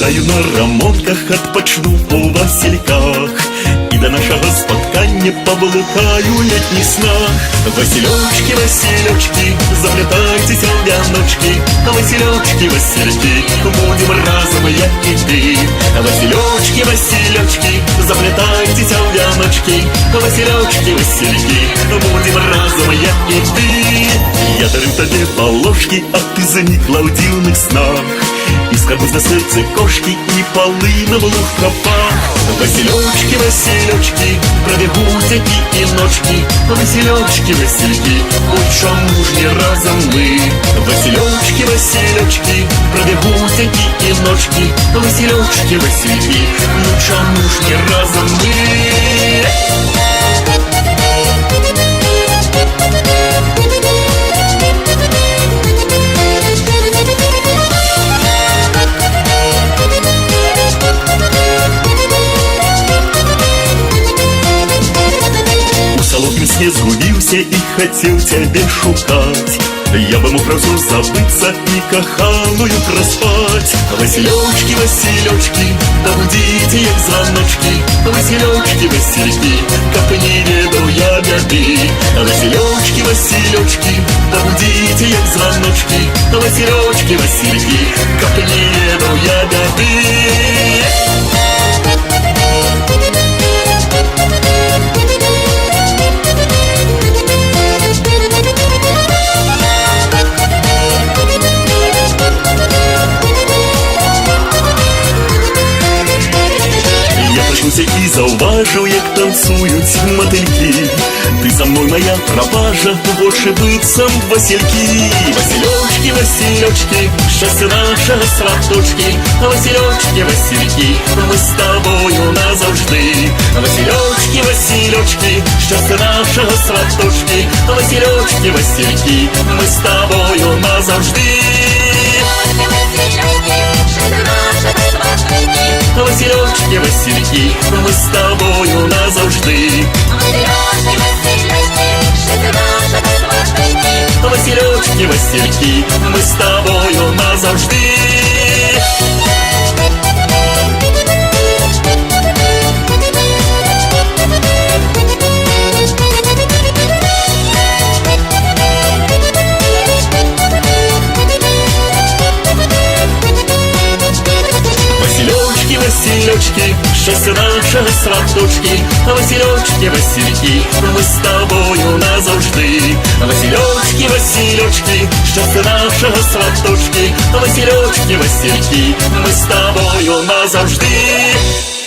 Сідаю на рамонках, отпочну у Васильках, і до нашого споткання поблукаю в літніх снах. Василечки, Василечки, заплетайтесь в вяночки, Василечки, Васильки, будем разом, я и ты. Василечки, Василечки, заплетайтесь в вяночки, Василечки, Васильки, будем разом, я и ты. Я дарю тобі полошки, а ти заникла в дивних снах. І скарбусь на серце кошки, і полина в луг пропах. Василечки, Василечки, пробегут які і ночки, Василечки, Васильки, ой, чому ж не разом ми. Василечки, Василечки, пробегут які і ночки, Василечки, Васильки, ну чому ж не разом ми. Не згубився і хотів тебе шукать. Я бы мог разу забыться и коханую проспать. Василечки, Василечки, да будите як звоночки, Василечки, Васильки, как не ведал я беды. Василечки, Василечки, да будите як звоночки, Василечки, Васильки, как не ведал я беды. І зауважив, як танцюють мотильки. Ти со мною моя пропажа, больше быть сам Васильки. Василечки, Василечки, счастье наше сваточки, Василечки, Васильки, мы с тобою назавжди. Василечки, Василечки, счастье наше сваточки, Василечки, Васильки, мы с тобою назавжди. Василечки, Васильки, мы с тобою назавжди. Василечки, Васильки, мы с тобою назавжди. Василечки, счастье наше сваточки, Василечки, Васильки, мы с тобою назавжди. Василечки, Василечки, счастье наше сваточки, Василечки, Васильки, мы с тобою назавжди.